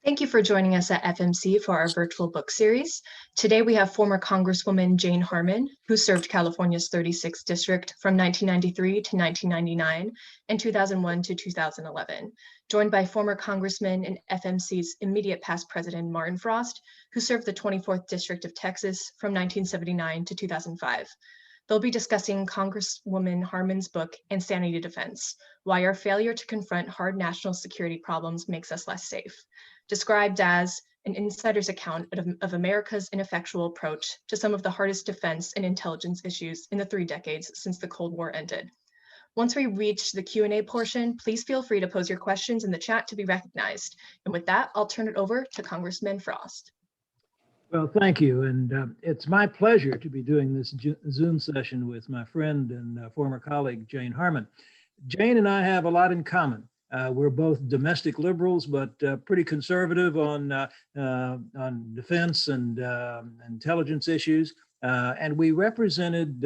Thank you for joining us at FMC for our virtual book series. Today we have former Congresswoman Jane Harman, who served California's 36th district from 1993 to 1999 and 2001 to 2011, joined by former Congressman and FMC's immediate past president Martin Frost, who served the 24th District of Texas from 1979 to 2005. They'll be discussing Congresswoman Harman's book, Insanity Defense: Why Our Failure to Confront Hard National Security Problems Makes Us Less Safe, described as an insider's account of America's ineffectual approach to some of the hardest defense and intelligence issues in the 3 decades since the Cold War ended. Once we reach the Q&A portion, please feel free to pose your questions in the chat to be recognized. And with that, I'll turn it over to Congressman Frost. Well, thank you. And it's my pleasure to be doing this Zoom session with my friend and former colleague, Jane Harman. Jane and I have a lot in common. We're both domestic liberals, but pretty conservative on defense and intelligence issues. And we represented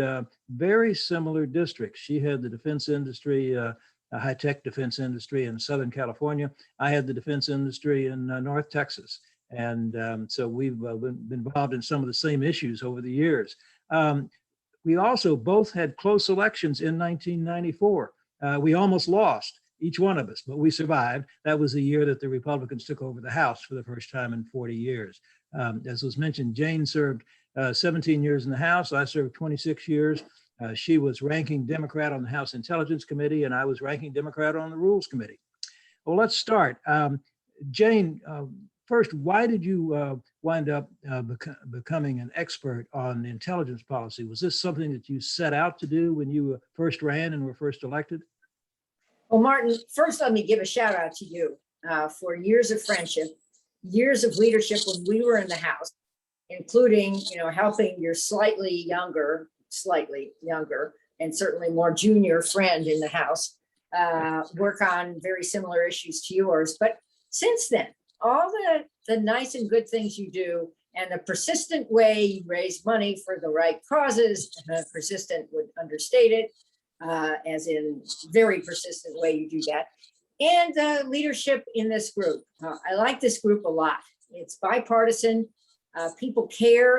very similar districts. She had the defense industry, a high-tech defense industry in Southern California. I had the defense industry in North Texas. And so we've been involved in some of the same issues over the years. We also both had close elections in 1994. We almost lost, each one of us, but we survived. That was the year that the Republicans took over the House for the first time in 40 years. As was mentioned, Jane served 17 years in the House. I served 26 years. She was ranking Democrat on the House Intelligence Committee, and I was ranking Democrat on the Rules Committee. Well, let's start. Jane, first, why did you wind up becoming an expert on intelligence policy? Was this something that you set out to do when you first ran and were first elected? Well, Martin, first let me give a shout out to you for years of friendship, years of leadership when we were in the House, including, helping your slightly younger, and certainly more junior friend in the House work on very similar issues to yours. But since then, all the nice and good things you do and the persistent way you raise money for the right causes, persistent would understate it, as in very persistent way you do that, and the leadership in this group. I like this group a lot. It's bipartisan. People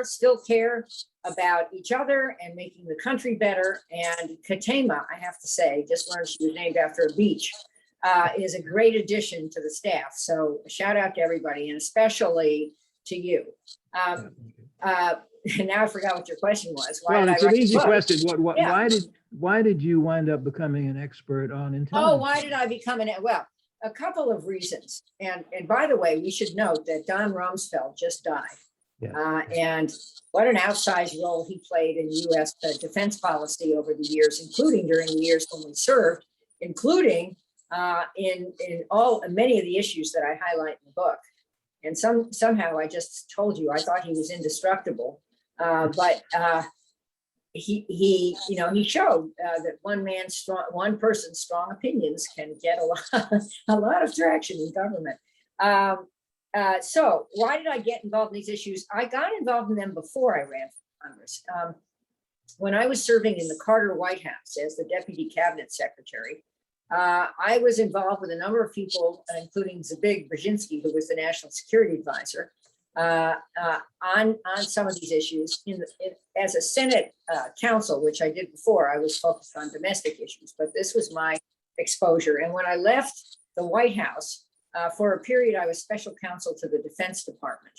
still care about each other and making the country better. And Katema, I have to say, just learned she was named after a beach, is a great addition to the staff. So a shout out to everybody, and especially to you. Now I forgot what your question was. Well, it's an easy question. Why did you wind up becoming an expert on intelligence? Oh, why did I become well, a couple of reasons. And by the way, we should note that Don Rumsfeld just died. Yeah. And what an outsized role he played in U.S. defense policy over the years, including during the years when we served, including in many of the issues that I highlight in the book. And somehow I just told you I thought he was indestructible, but he showed that one person's strong opinions can get a lot of traction in government. So why did I get involved in these issues? I got involved in them before I ran for Congress. When I was serving in the Carter White House as the Deputy Cabinet Secretary, I was involved with a number of people, including Zbig Brzezinski, who was the National Security Advisor, on some of these issues. As a Senate counsel, which I did before, I was focused on domestic issues, but this was my exposure. And when I left the White House, for a period, I was special counsel to the Defense Department,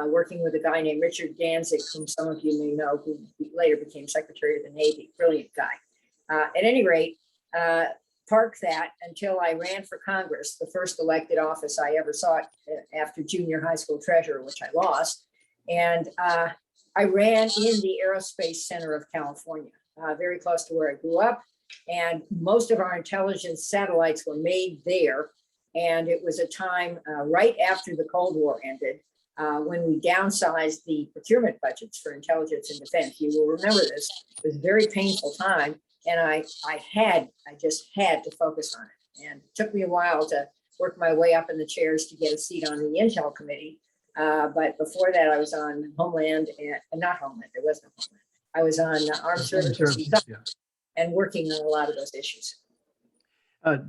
working with a guy named Richard Danzig, whom some of you may know, who later became Secretary of the Navy, brilliant guy. At any rate, park that until I ran for Congress, the first elected office I ever sought after junior high school treasurer, which I lost. And I ran in the Aerospace Center of California, very close to where I grew up. And most of our intelligence satellites were made there. And it was a time right after the Cold War ended, when we downsized the procurement budgets for intelligence and defense. You will remember this. It was a very painful time. And I just had to focus on it. And it took me a while to work my way up in the chairs to get a seat on the Intel Committee. But before that, I was on Homeland, and not Homeland, there was no Homeland. I was on Armed Services, yeah, and working on a lot of those issues.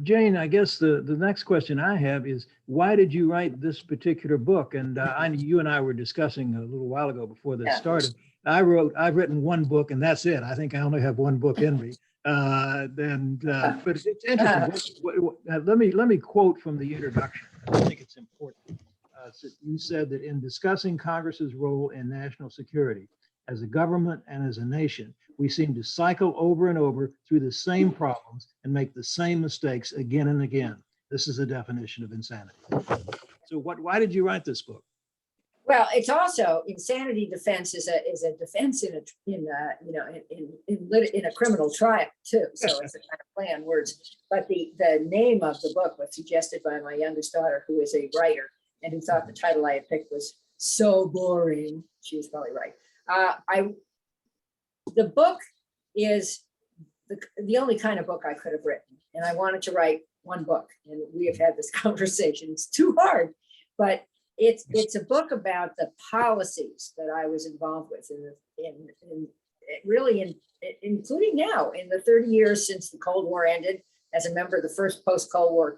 Jane, I guess the next question I have is, why did you write this particular book? And you and I were discussing a little while ago before this started. I've written one book and that's it. I think I only have one book in me. But it's interesting. Let me quote from the introduction. I think it's important. So you said that in discussing Congress's role in national security, as a government and as a nation, we seem to cycle over and over through the same problems and make the same mistakes again and again. This is a definition of insanity. So why did you write this book? Well, it's also insanity defense is a defense in a criminal trial too. So it's a kind of play on words. But the name of the book was suggested by my youngest daughter, who is a writer and who thought the title I had picked was so boring. She was probably right. The book is the only kind of book I could have written, and I wanted to write one book, and we have had this conversation. It's too hard, but it's a book about the policies that I was involved with including now in the 30 years since the Cold War ended, as a member of the first post-Cold War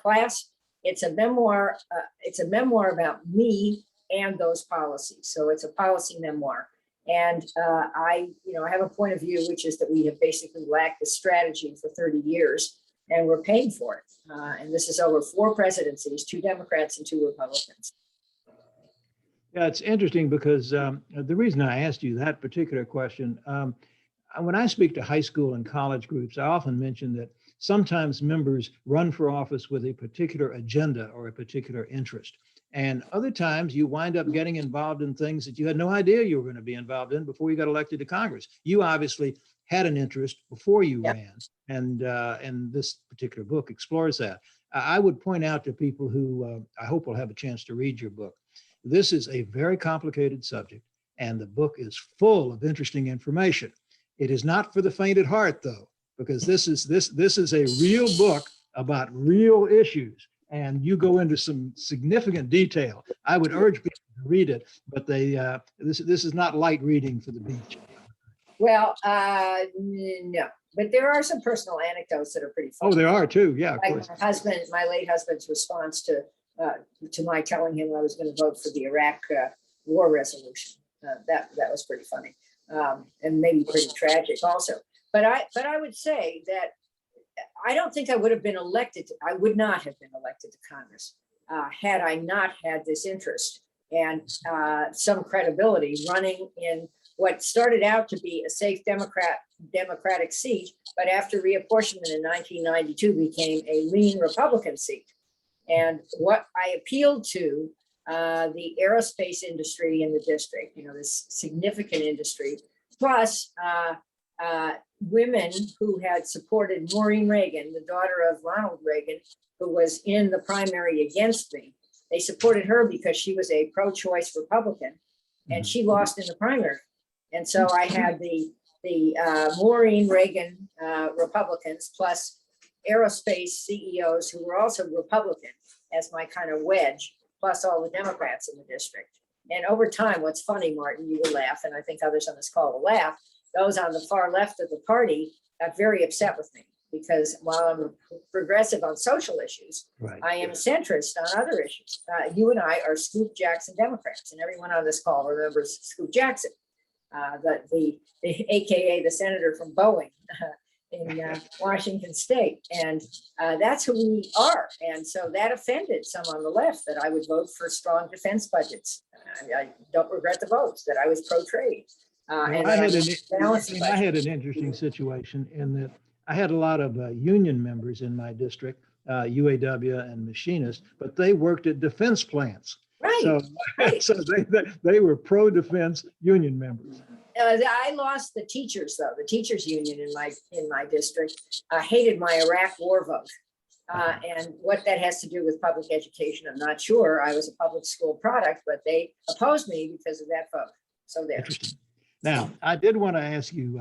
class. It's a memoir. It's a memoir about me and those policies. So it's a policy memoir. And I have a point of view, which is that we have basically lacked the strategy for 30 years, and we're paying for it. And this is over 4 presidencies, 2 Democrats and 2 Republicans. Yeah, it's interesting because the reason I asked you that particular question, when I speak to high school and college groups, I often mention that sometimes members run for office with a particular agenda or a particular interest. And other times you wind up getting involved in things that you had no idea you were going to be involved in before you got elected to Congress. You obviously had an interest before you ran, and this particular book explores that. I would point out to people who I hope will have a chance to read your book. This is a very complicated subject, and the book is full of interesting information. It is not for the faint at heart, though, because this is a real book about real issues. And you go into some significant detail. I would urge people to read it, but this is not light reading for the beach. Well, no, but there are some personal anecdotes that are pretty funny. Oh, there are too. Yeah, of course. My late husband's response to my telling him I was going to vote for the Iraq war resolution. That was pretty funny, and maybe pretty tragic also. But I would say that I don't think I would have been elected. I would not have been elected to Congress had I not had this interest and some credibility running in what started out to be a safe Democratic seat, but after reapportionment in 1992 became a lean Republican seat. And what I appealed to the aerospace industry in the district, this significant industry, plus women who had supported Maureen Reagan, the daughter of Ronald Reagan, who was in the primary against me. They supported her because she was a pro-choice Republican, and she lost in the primary. And so I had the Maureen Reagan Republicans plus aerospace CEOs who were also Republican as my kind of wedge, plus all the Democrats in the district. And over time, what's funny, Martin, you will laugh, and I think others on this call will laugh, those on the far left of the party got very upset with me because while I'm a progressive on social issues, right, I am a centrist on other issues. You and I are Scoop Jackson Democrats, and everyone on this call remembers Scoop Jackson, the AKA the senator from Boeing in Washington State. And that's who we are. And so that offended some on the left that I would vote for strong defense budgets. I don't regret the votes, that I was pro-trade. I had an interesting situation in that I had a lot of union members in my district, UAW and machinists, but they worked at defense plants. Right. So, right. So they were pro-defense union members. I lost the teachers, though. The teachers union in my district hated my Iraq war vote. And what that has to do with public education, I'm not sure. I was a public school product, but they opposed me because of that vote. So there. Interesting. Now, I did want to ask you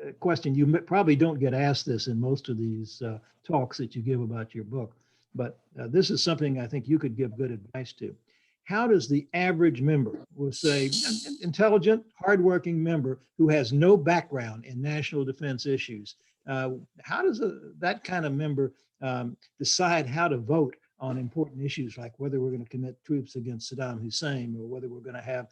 a question. You probably don't get asked this in most of these talks that you give about your book, but this is something I think you could give good advice to. how does the average member, we'll say an intelligent, hardworking member who has no background in national defense issues, how does that kind of member decide how to vote on important issues like whether we're going to commit troops against Saddam Hussein or whether we're going to have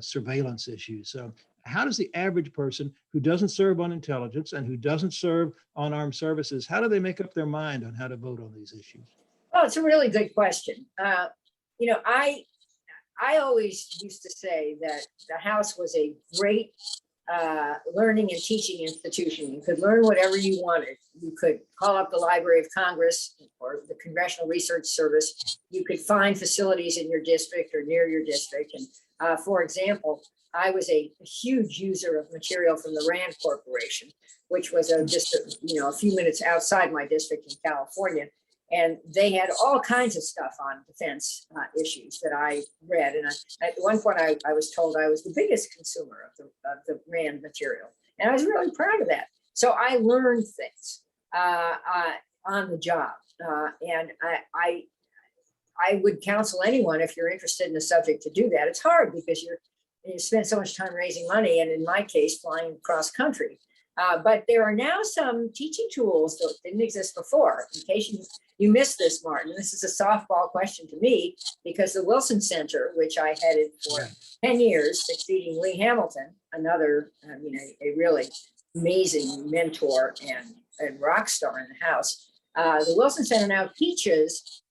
surveillance issues? So how does the average person who doesn't serve on intelligence and who doesn't serve on armed services, how do they make up their mind on how to vote on these issues? Oh, it's a really good question. You know, I always used to say that the House was a great learning and teaching institution. You could learn whatever you wanted. You could call up the Library of Congress or the Congressional Research Service. You could find facilities in your district or near your district. And for example, I was a huge user of material from the Rand Corporation, which was just a few minutes outside my district in California. And they had all kinds of stuff on defense issues that I read. And at one point, I was told I was the biggest consumer of the Rand material. And I was really proud of that. So I learned things on the job. And I would counsel anyone, if you're interested in the subject, to do that. It's hard because you spend so much time raising money, and in my case, flying across country. But there are now some teaching tools that didn't exist before. In case you missed this, Martin, this is a softball question to me, because the Wilson Center, which I headed for 10 years, succeeding Lee Hamilton, another, a really amazing mentor and rock star in the House. The Wilson Center now teaches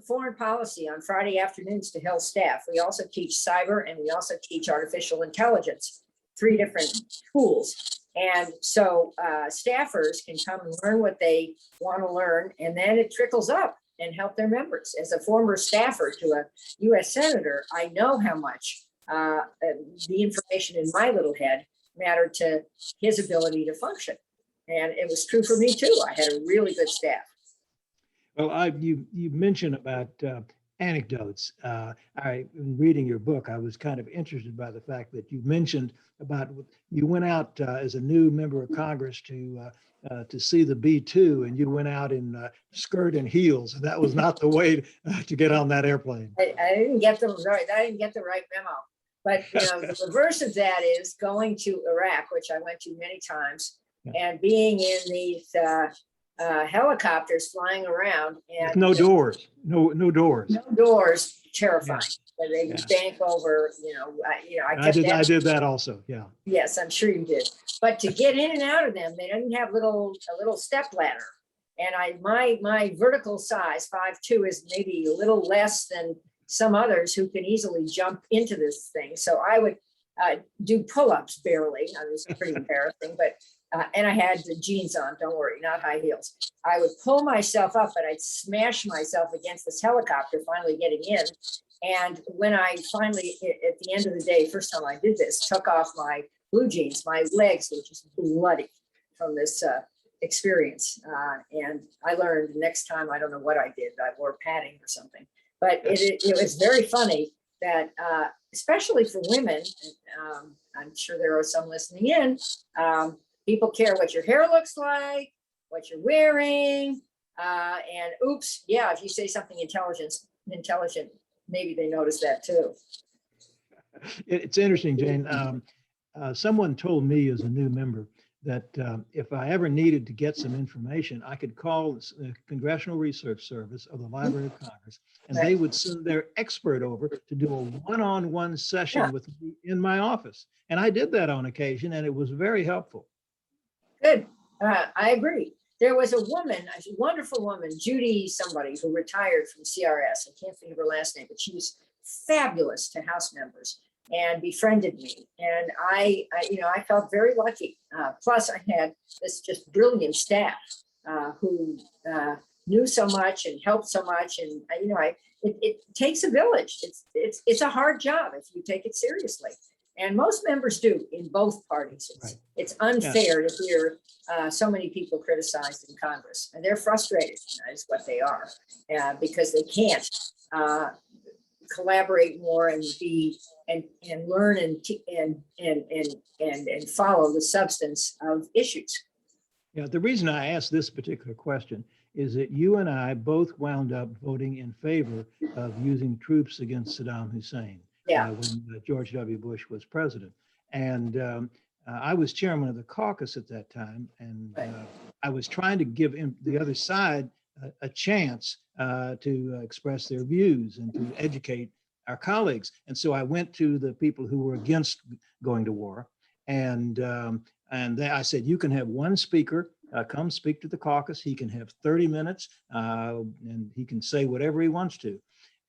foreign policy on Friday afternoons to Hill staff. We also teach cyber, and we also teach artificial intelligence, 3 different tools. And so staffers can come and learn what they want to learn, and then it trickles up and help their members. As a former staffer to a U.S. Senator, I know how much the information in my little head mattered to his ability to function. And it was true for me too. I had a really good staff. Well, you mentioned about anecdotes. In reading your book, I was kind of interested by the fact that you mentioned about you went out as a new member of Congress to see the B-2, and you went out in skirt and heels, and that was not the way to get on that airplane. I didn't get the right memo. But the reverse of that is going to Iraq, which I went to many times, and being in these helicopters flying around, and no doors, no doors, terrifying. But they would bank over, I did that also. Yeah. Yes, I'm sure you did. But to get in and out of them, they didn't have a little step ladder. And my vertical size, 5'2", is maybe a little less than some others who can easily jump into this thing. So I would do pull-ups barely. It was pretty embarrassing, but and I had the jeans on, don't worry, not high heels. I would pull myself up, but I'd smash myself against this helicopter, finally getting in. And when I finally, at the end of the day, first time I did this, took off my blue jeans, my legs were just bloody from this experience. And I learned next time, I don't know what I did, I wore padding or something. But it was very funny that, especially for women, I'm sure there are some listening in, people care what your hair looks like, what you're wearing, and oops, yeah, if you say something intelligent, maybe they notice that too. It's interesting, Jane. Someone told me as a new member that if I ever needed to get some information, I could call the Congressional Research Service of the Library of Congress, and they would send their expert over to do a one-on-one session with me in my office. And I did that on occasion, and it was very helpful. Good. I agree. There was a woman, a wonderful woman, Judy somebody, who retired from CRS. I can't think of her last name, but she was fabulous to House members and befriended me. And I felt very lucky. Plus, I had this just brilliant staff who knew so much and helped so much. And it takes a village. It's a hard job if you take it seriously. And most members do in both parties. It's unfair to hear so many people criticized in Congress, and they're frustrated. Is what they are, because they can't collaborate more and learn and follow the substance of issues. Yeah, the reason I asked this particular question is that you and I both wound up voting in favor of using troops against Saddam Hussein Yeah, when George W. Bush was president. And I was chairman of the caucus at that time, and right. I was trying to give the other side a chance to express their views and to educate our colleagues. And so I went to the people who were against going to war, and I said, you can have one speaker come speak to the caucus. He can have 30 minutes and he can say whatever he wants to.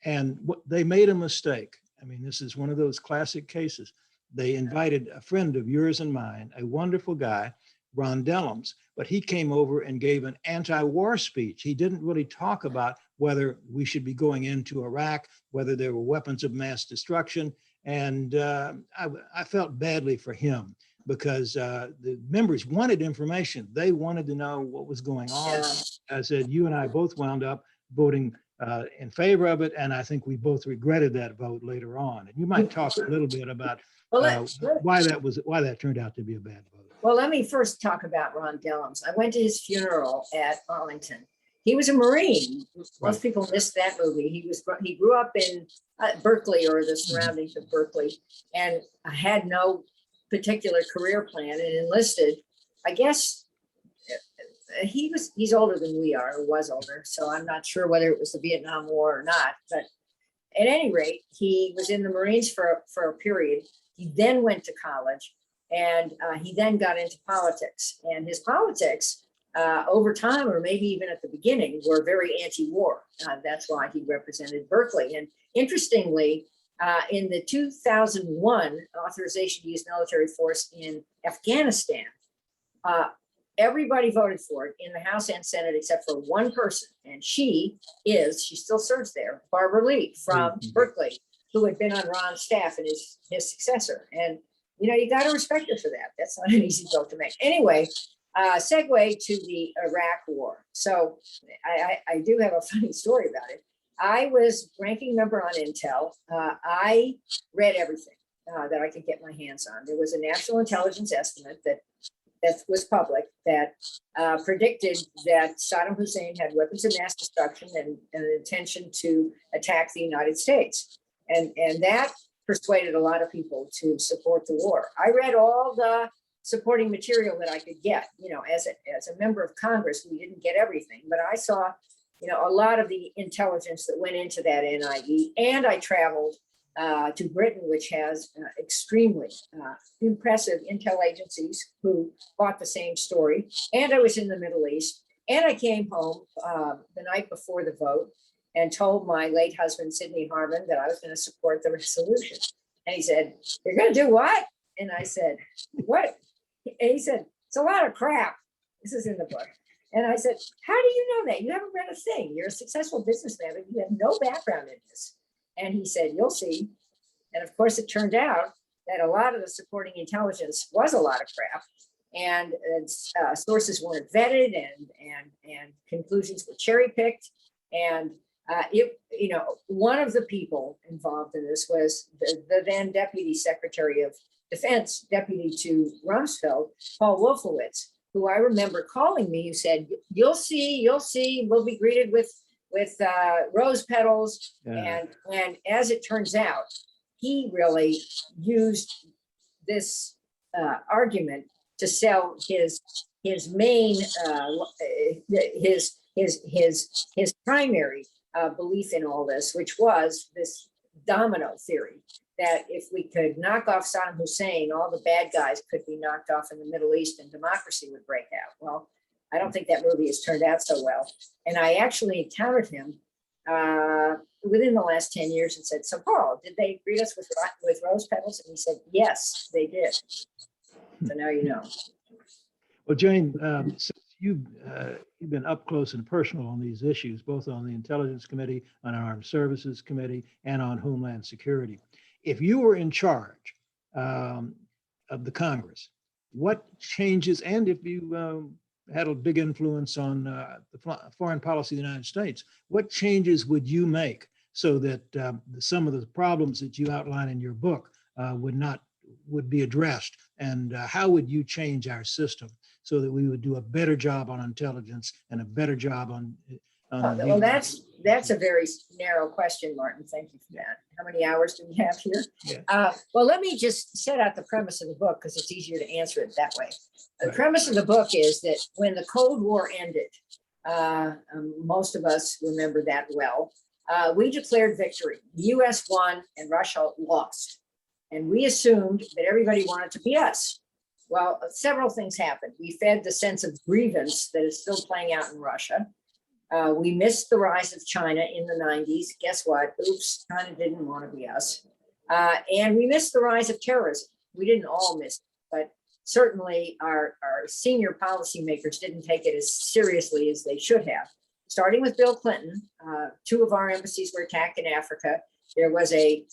And they made a mistake. I mean, this is one of those classic cases. They invited a friend of yours and mine, a wonderful guy, Ron Dellums, but he came over and gave an anti-war speech. He didn't really talk about whether we should be going into Iraq, whether there were weapons of mass destruction. And I felt badly for him, because the members wanted information. They wanted to know what was going on. Yeah. I said, you and I both wound up voting in favor of it, and I think we both regretted that vote later on. And you might talk a little bit about Well, why that turned out to be a bad vote. well, let me first talk about Ron Dellums. I went to his funeral at Arlington. He was a Marine. Most people missed that movie. He grew up in Berkeley or the surroundings of Berkeley, and had no particular career plan, and enlisted. I guess he's older than we are, or was older, so I'm not sure whether it was the Vietnam War or not. But at any rate, he was in the Marines for a period. He then went to college, and he then got into politics. And his politics, over time, or maybe even at the beginning, were very anti-war. That's why he represented Berkeley. And interestingly, in the 2001 authorization to use military force in Afghanistan, everybody voted for it in the House and Senate except for one person. And she still serves there, Barbara Lee from Berkeley, who had been on Ron's staff and his successor. And, you got to respect her for that. That's not an easy vote to make. Anyway, segue to the Iraq War. So I do have a funny story about it. I was ranking member on Intel. I read everything that I could get my hands on. There was a national intelligence estimate that was public that predicted that Saddam Hussein had weapons of mass destruction and an intention to attack the United States. And that persuaded a lot of people to support the war. I read all the supporting material that I could get. As a member of Congress, we didn't get everything, but I saw a lot of the intelligence that went into that NIE. And I traveled to Britain, which has extremely impressive intel agencies who bought the same story. And I was in the Middle East. And I came home the night before the vote and told my late husband, Sidney Harman, that I was going to support the resolution. And he said, "You're going to do what?" And I said, "What?" And he said, "It's a lot of crap." This is in the book. And I said, "How do you know that? You haven't read a thing. You're a successful businessman, but you have no background in this." And he said, "You'll see." And of course, it turned out that a lot of the supporting intelligence was a lot of crap, and sources weren't vetted, and conclusions were cherry picked. And one of the people involved in this was the then Deputy Secretary of Defense, deputy to Rumsfeld, Paul Wolfowitz, who I remember calling me, who said, you'll see, we'll be greeted with rose petals." Yeah. And as it turns out, he really used this argument to sell his main his primary belief in all this, which was this domino theory, that if we could knock off Saddam Hussein, all the bad guys could be knocked off in the Middle East and democracy would break out. Well, I don't think that movie has turned out so well. And I actually encountered him within the last 10 years and said, "So Paul, did they greet us with rose petals?" And he said, "Yes, they did." So now you know. Well, Jane, since you've been up close and personal on these issues, both on the Intelligence Committee, on Armed Services Committee, and on Homeland Security, if you were in charge of the Congress, what changes, and if you had a big influence on the foreign policy of the United States, what changes would you make so that some of the problems that you outline in your book would be addressed? And how would you change our system so that we would do a better job on intelligence and a better job on. Well, that's a very narrow question, Martin. Thank you for that. How many hours do we have here? Yeah. Well, let me just set out the premise of the book because it's easier to answer it that way. The Right. premise of the book is that when the Cold War ended, most of us remember that well, we declared victory. The US won and Russia lost. And we assumed that everybody wanted to be us. Well, several things happened. We fed the sense of grievance that is still playing out in Russia. We missed the rise of China in the 90s. Guess what? Oops, China didn't want to be us. And we missed the rise of terrorism. We didn't all miss it, but certainly our senior policymakers didn't take it as seriously as they should have. Starting with Bill Clinton, 2 of our embassies were attacked in Africa. There was a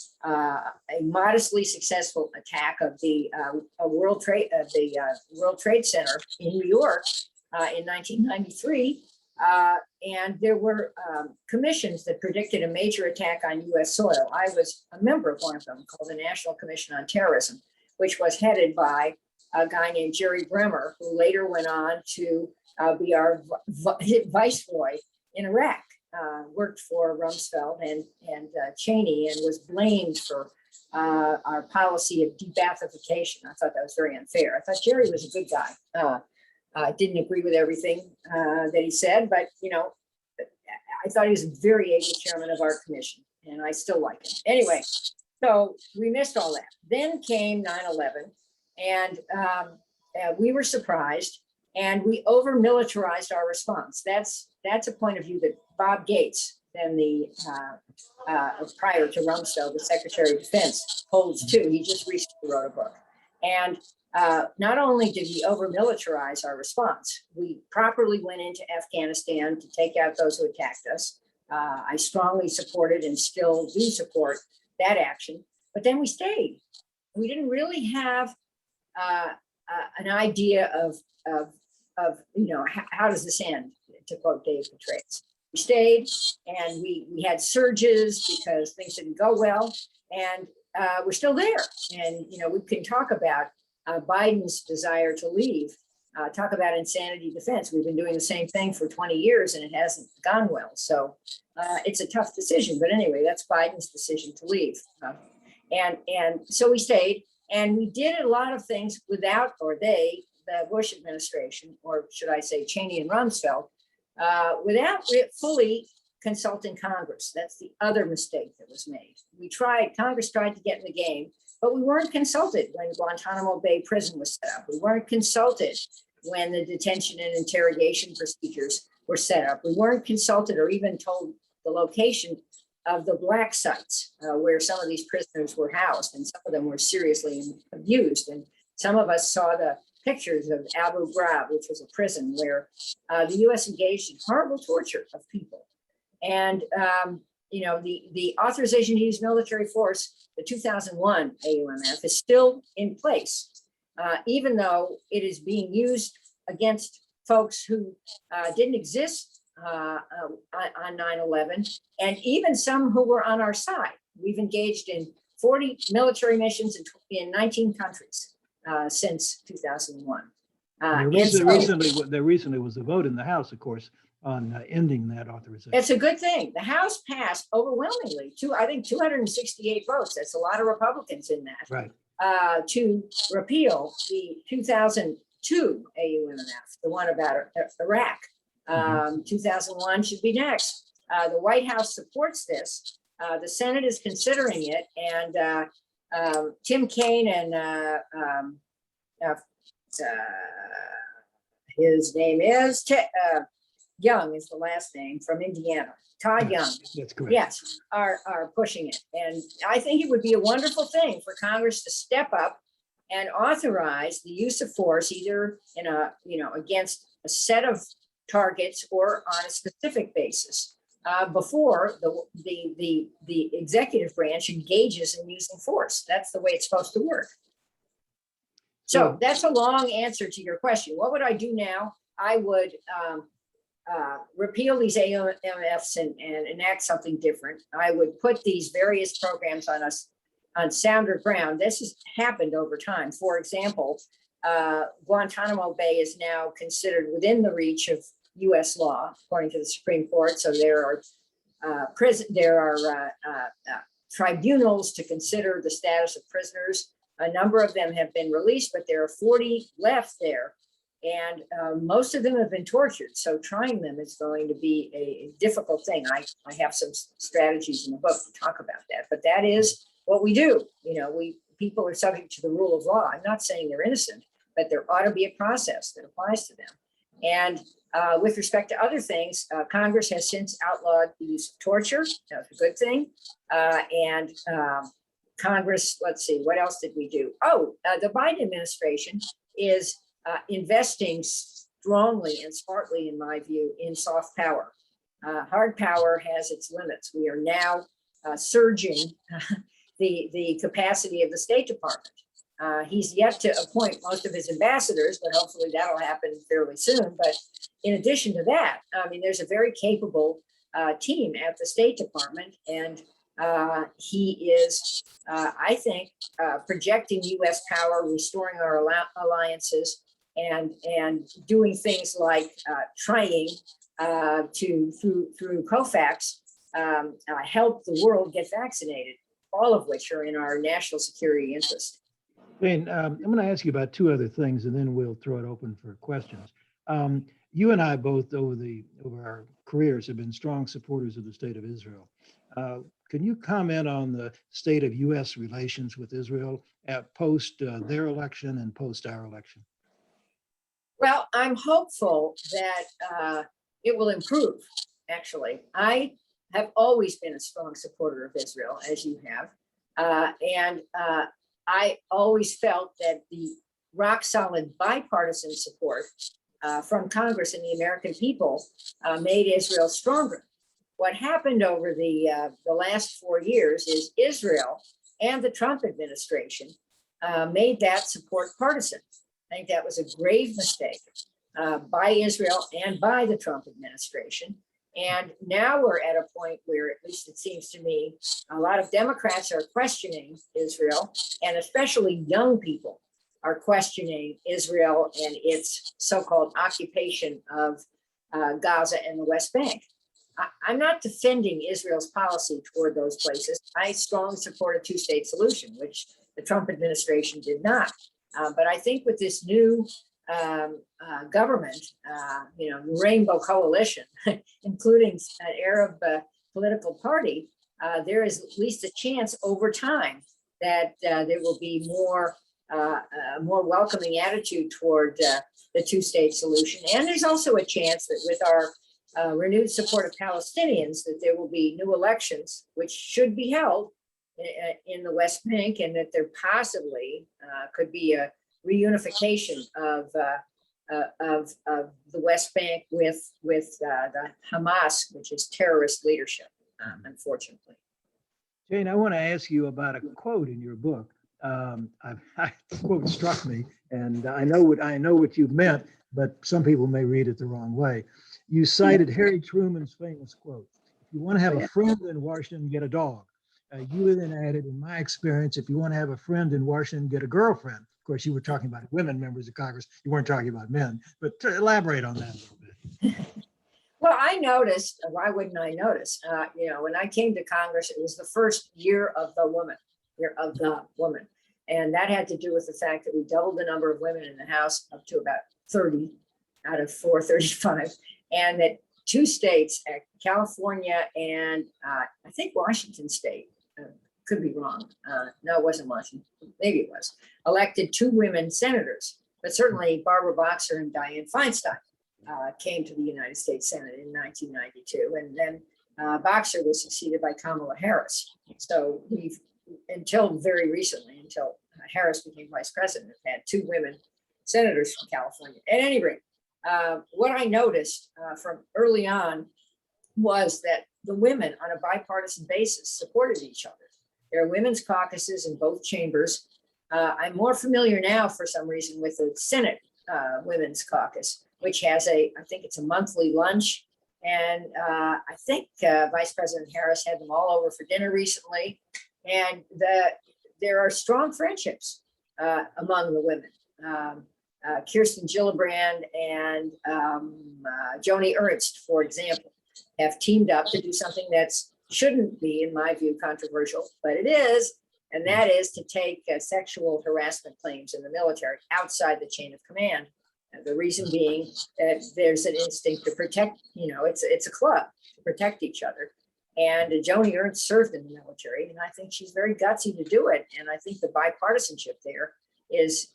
modestly successful attack of the World Trade Center in New York in 1993. And there were commissions that predicted a major attack on US soil. I was a member of one of them called the National Commission on Terrorism, which was headed by a guy named Jerry Bremer, who later went on to be our viceroy in Iraq, worked for Rumsfeld and Cheney and was blamed for our policy of de-Baathification. I thought that was very unfair. I thought Jerry was a good guy. I didn't agree with everything that he said, but I thought he was a very able chairman of our commission, and I still like him. Anyway, so we missed all that. Then came 9/11, and we were surprised, and we over-militarized our response. That's a point of view that Bob Gates, then the prior to Rumsfeld, the Secretary of Defense, holds too. He just recently wrote a book, and not only did we over-militarize our response, we properly went into Afghanistan to take out those who attacked us. I strongly supported and still do support that action, but then we stayed. We didn't really have an idea of how does this end, to quote Dave Petraeus. We stayed and we had surges because things didn't go well, and we're still there. And we can talk about Biden's desire to leave, talk about insanity defense. We've been doing the same thing for 20 years and it hasn't gone well. So it's a tough decision, but anyway, that's Biden's decision to leave. And so we stayed, and we did a lot of things without, the Bush administration, or should I say Cheney and Rumsfeld, without fully consulting Congress. That's the other mistake that was made. Congress tried to get in the game, but we weren't consulted when Guantanamo Bay Prison was set up. We weren't consulted when the detention and interrogation procedures were set up. We weren't consulted or even told the location of the black sites where some of these prisoners were housed, and some of them were seriously abused. And some of us saw the pictures of Abu Ghraib, which was a prison where the U.S. engaged in horrible torture of people. And the authorization to use military force, the 2001 AUMF, is still in place, even though it is being used against folks who didn't exist on 9/11, and even some who were on our side. We've engaged in 40 military missions in 19 countries since 2001. There recently was a vote in the House, of course, on ending that authorization. It's a good thing. The House passed overwhelmingly, I think 268 votes. That's a lot of Republicans in that. Right. To repeal the 2002 AUMF, the one about Iraq. 2001 should be next. The White House supports this. The Senate is considering it, and Tim Kaine and his name is Young is the last name, from Indiana. Todd Young. That's correct. Yes, are pushing it. And I think it would be a wonderful thing for Congress to step up and authorize the use of force, either against a set of targets or on a specific basis, before the executive branch engages in using force. That's the way it's supposed to work. So that's a long answer to your question. What would I do now? I would repeal these AUMFs and enact something different. I would put these various programs on sounder ground. This has happened over time. For example, Guantanamo Bay is now considered within the reach of U.S. law, according to the Supreme Court. So there are tribunals to consider the status of prisoners. A number of them have been released, but there are 40 left there. And most of them have been tortured. So trying them is going to be a difficult thing. I have some strategies in the book to talk about that, but that is what we do. People are subject to the rule of law. I'm not saying they're innocent, but there ought to be a process that applies to them. And with respect to other things, Congress has since outlawed the use of torture. That's a good thing. Congress, let's see, what else did we do? The Biden administration is investing strongly and smartly, in my view, in soft power. Hard power has its limits. We are now surging the capacity of the State Department. He's yet to appoint most of his ambassadors, but hopefully that'll happen fairly soon. But in addition to that, there's a very capable team at the State Department, and he is, I think, projecting U.S. power, restoring our alliances, and doing things like trying to, through COVAX, help the world get vaccinated, all of which are in our national security interest. Jane, I'm going to ask you about two other things, and then we'll throw it open for questions. You and I both, over our careers, have been strong supporters of the State of Israel. Can you comment on the state of U.S. relations with Israel at post their election and post our election? Well, I'm hopeful that it will improve, actually. I have always been a strong supporter of Israel, as you have. And I always felt that the rock solid bipartisan support from Congress and the American people made Israel stronger. What happened over the last 4 years is Israel and the Trump administration made that support partisan. I think that was a grave mistake by Israel and by the Trump administration. And now we're at a point where, at least it seems to me, a lot of Democrats are questioning Israel, and especially young people are questioning Israel and its so-called occupation of Gaza and the West Bank. I'm not defending Israel's policy toward those places. I strongly support a two-state solution, which the Trump administration did not. But I think with this new government, Rainbow Coalition, including an Arab political party, there is at least a chance over time that there will be more welcoming attitude toward the two-state solution. And there's also a chance that with our renewed support of Palestinians, that there will be new elections, which should be held in the West Bank, and that there possibly could be a reunification of the West Bank with the Hamas, which is terrorist leadership, unfortunately. Jane, I want to ask you about a quote in your book. The quote struck me, and I know what you meant, but some people may read it the wrong way. You cited Harry Truman's famous quote: "If you want to have a friend in Washington, get a dog." You then added, "In my experience, if you want to have a friend in Washington, get a girlfriend." Of course, you were talking about women members of Congress. You weren't talking about men, but to elaborate on that a little bit. Well, I noticed, why wouldn't I notice? When I came to Congress, it was the first year of the woman. And that had to do with the fact that we doubled the number of women in the House up to about 30 out of 435. And that two states, California and I think Washington State, could be wrong. No, it wasn't Washington. Maybe it was. Elected 2 women senators, but certainly Barbara Boxer and Dianne Feinstein came to the United States Senate in 1992. And then Boxer was succeeded by Kamala Harris. So we've, until very recently, until Harris became vice president, had 2 women senators from California. At any rate, what I noticed from early on was that the women on a bipartisan basis supported each other. There are women's caucuses in both chambers. I'm more familiar now for some reason with the Senate Women's Caucus, which has I think it's a monthly lunch. And I think Vice President Harris had them all over for dinner recently. And there are strong friendships among the women. Kirsten Gillibrand and Joni Ernst, for example, have teamed up to do something that's shouldn't be, in my view, controversial, but it is, and that is to take sexual harassment claims in the military outside the chain of command. And the reason being that there's an instinct to protect, it's a club to protect each other. And Joni Ernst served in the military, and I think she's very gutsy to do it. And I think the bipartisanship there is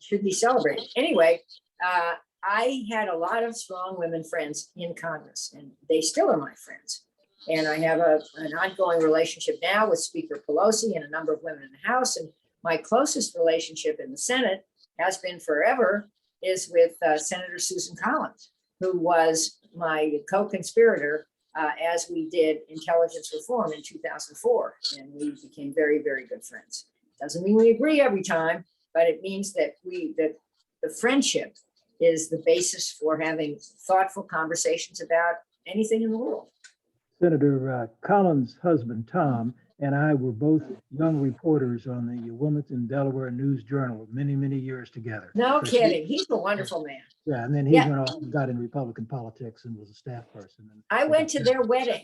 should be celebrated. Anyway, I had a lot of strong women friends in Congress, and they still are my friends. And I have an ongoing relationship now with Speaker Pelosi and a number of women in the House. And my closest relationship in the Senate has been forever is with Senator Susan Collins, who was my co-conspirator as we did intelligence reform in 2004. And we became very, very good friends. Doesn't mean we agree every time, but it means that the friendship is the basis for having thoughtful conversations about anything in the world. Senator Collins' husband, Tom, and I were both young reporters on the Wilmington, Delaware News Journal many, many years together. No kidding. He's a wonderful man. Yeah, and then he went off and got in Republican politics and was a staff person. And I went to their wedding,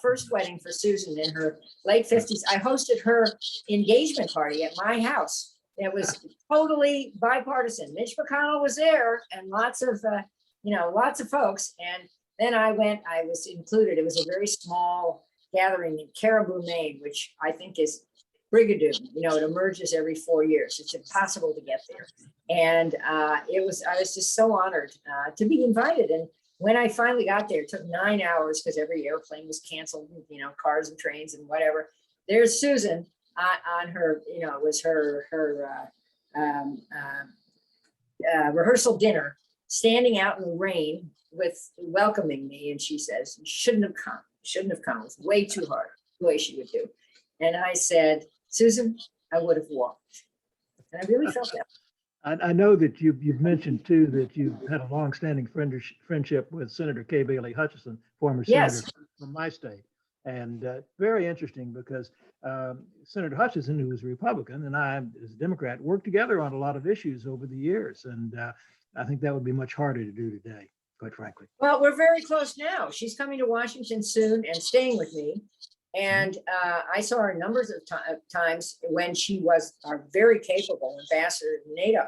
first wedding for Susan in her late 50s. I hosted her engagement party at my house. It was totally bipartisan. Mitch McConnell was there and lots of folks. And then I was included. It was a very small gathering in Caribou, Maine, which I think is Brigadoon. It emerges every 4 years. It's impossible to get there. And I was just so honored to be invited. And when I finally got there, it took 9 hours because every airplane was canceled, cars and trains and whatever. There's Susan on her, it was her rehearsal dinner, standing out in the rain with welcoming me. And she says, "You shouldn't have come. It was way too hard the way she would do." And I said, "Susan, I would have walked." And I really felt that. I know that you've mentioned too that you've had a long-standing friendship with Senator Kay Bailey Hutchison, former senator from my state. And very interesting because Senator Hutchison, who was a Republican, and I, as a Democrat, worked together on a lot of issues over the years. And I think that would be much harder to do today, quite frankly. Well, we're very close now. She's coming to Washington soon and staying with me. And I saw her numbers of times when she was a very capable ambassador to NATO.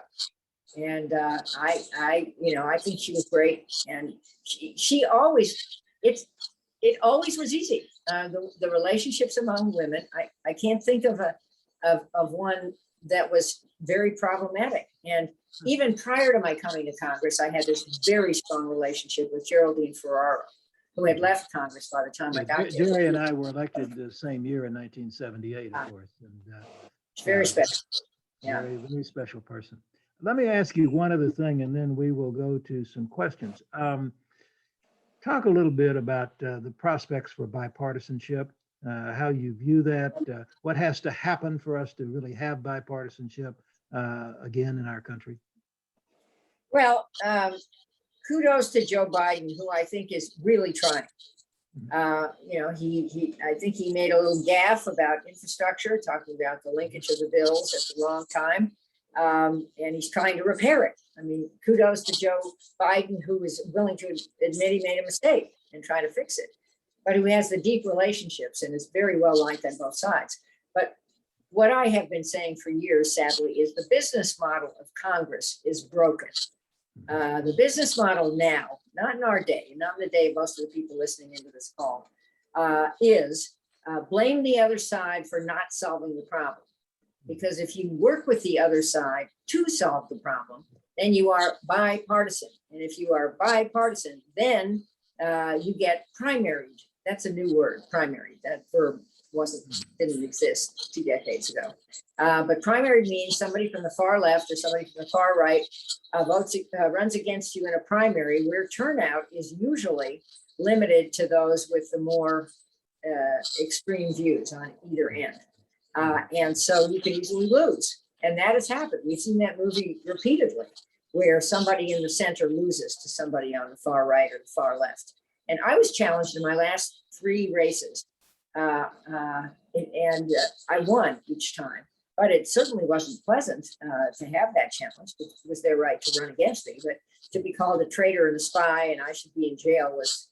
And I think she was great. And she always, it always was easy. The relationships among women, I can't think of one that was very problematic. And even prior to my coming to Congress, I had this very strong relationship with Geraldine Ferraro, who had left Congress by the time I got there. Jerry and I were elected the same year in 1978, of course. And, very special. Yeah. Very, very special person. Let me ask you one other thing, and then we will go to some questions. Talk a little bit about the prospects for bipartisanship, how you view that, what has to happen for us to really have bipartisanship again in our country? Well, kudos to Joe Biden, who I think is really trying. I think he made a little gaffe about infrastructure, talking about the linkage of the bills at the wrong time. And he's trying to repair it. I mean, kudos to Joe Biden, who is willing to admit he made a mistake and try to fix it, but who has the deep relationships and is very well liked on both sides. But what I have been saying for years, sadly, is the business model of Congress is broken. The business model now, not in our day, not in the day of most of the people listening into this call, is blame the other side for not solving the problem. Because if you work with the other side to solve the problem, then you are bipartisan. And if you are bipartisan, then you get primaried. That's a new word, primary. That verb didn't exist 2 decades ago. But primary means somebody from the far left or somebody from the far right runs against you in a primary, where turnout is usually limited to those with the more extreme views on either end. And so you can easily lose. And that has happened. We've seen that movie repeatedly, where somebody in the center loses to somebody on the far right or the far left. And I was challenged in my last 3 races, and I won each time. But it certainly wasn't pleasant to have that challenge. It was their right to run against me. But to be called a traitor and a spy and I should be in jail was,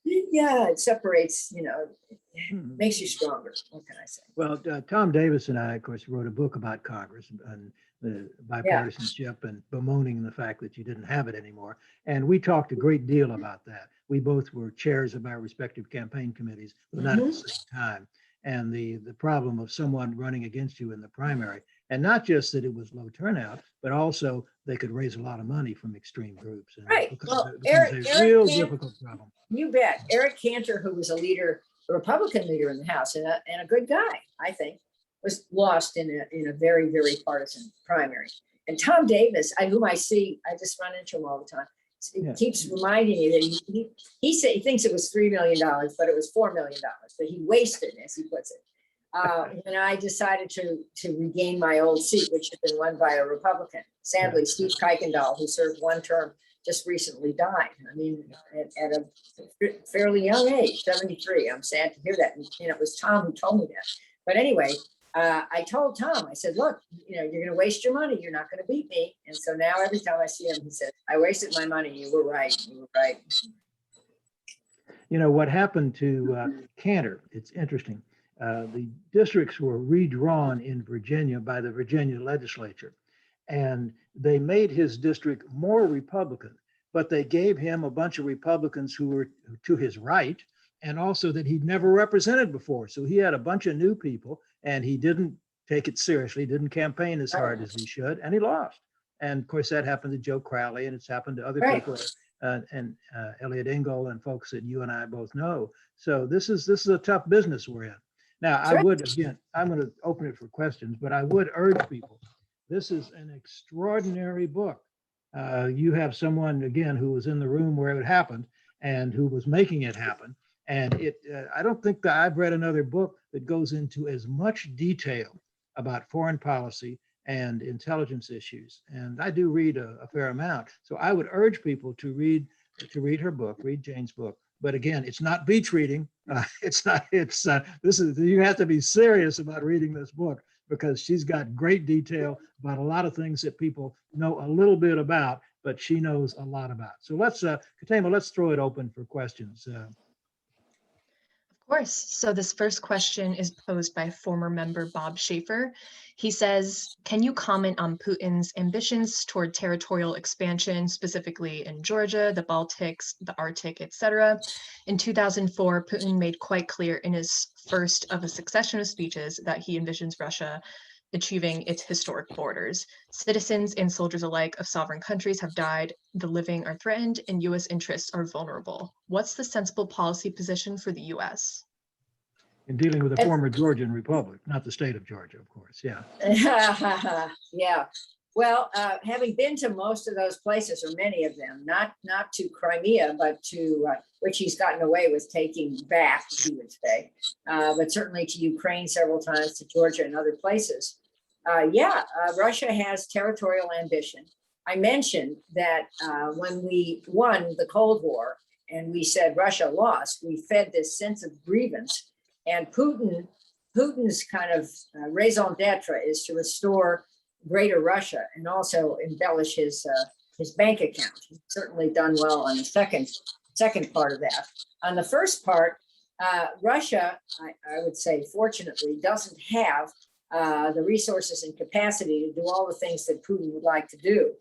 yeah, it separates, makes you stronger. What can I say? Well, Tom Davis and I, of course, wrote a book about Congress and the bipartisanship and bemoaning the fact that you didn't have it anymore. And we talked a great deal about that. We both were chairs of our respective campaign committees, but not at the same time. And the problem of someone running against you in the primary, and not just that it was low turnout, but also they could raise a lot of money from extreme groups. And Right. Well, it was a real difficult problem. You bet. Eric Cantor, who was a Republican leader in the House and a good guy, I think, was lost in a very, very partisan primary. And Tom Davis, whom I see, I just run into him all the time. He keeps reminding me that he said he thinks it was $3 million, but it was $4 million that he wasted, as he puts it. And I decided to regain my old seat, which had been won by a Republican. Sadly, Steve Kuykendall, who served one term, just recently died. I mean, at a fairly young age, 73. I'm sad to hear that. And it was Tom who told me that. But anyway, I told Tom, I said, look, you're going to waste your money. You're not going to beat me. And so now every time I see him, he says, I wasted my money. You were right. You were right. What happened to Cantor, it's interesting. The districts were redrawn in Virginia by the Virginia legislature, and they made his district more Republican, but they gave him a bunch of Republicans who were to his right, and also that he'd never represented before. So he had a bunch of new people, and he didn't take it seriously, didn't campaign as hard as he should, and he lost. And of course, that happened to Joe Crowley, and it's happened to other people, and Elliot Engel and folks that you and I both know. So this is a tough business we're in. Now, I would, again, I'm going to open it for questions, but I would urge people, this is an extraordinary book. You have someone, again, who was in the room where it happened and who was making it happen. And I don't think that I've read another book that goes into as much detail about foreign policy and intelligence issues. And I do read a fair amount. So I would urge people to read her book, read Jane's book. But again, it's not beach reading. You have to be serious about reading this book because she's got great detail about a lot of things that people know a little bit about, but she knows a lot about. So Katema, let's throw it open for questions. Of course. So this first question is posed by former member Bob Shaeffer. He says, can you comment on Putin's ambitions toward territorial expansion, specifically in Georgia, the Baltics, the Arctic, etc.? In 2004, Putin made quite clear in his first of a succession of speeches that he envisions Russia achieving its historic borders. Citizens and soldiers alike of sovereign countries have died, the living are threatened, and U.S. interests are vulnerable. What's the sensible policy position for the U.S.? In dealing with the former Georgian Republic, not the state of Georgia, of course, yeah. Yeah. Well, having been to most of those places, or many of them, not to Crimea, but to which he's gotten away with taking back, he would say, but certainly to Ukraine several times, to Georgia and other places. Russia has territorial ambition. I mentioned that when we won the Cold War and we said Russia lost, we fed this sense of grievance. And Putin's kind of raison d'etre is to restore greater Russia and also embellish his bank account. He's certainly done well on the second part of that. On the first part, Russia, I would say, fortunately, doesn't have the resources and capacity to do all the things that Putin would like to do.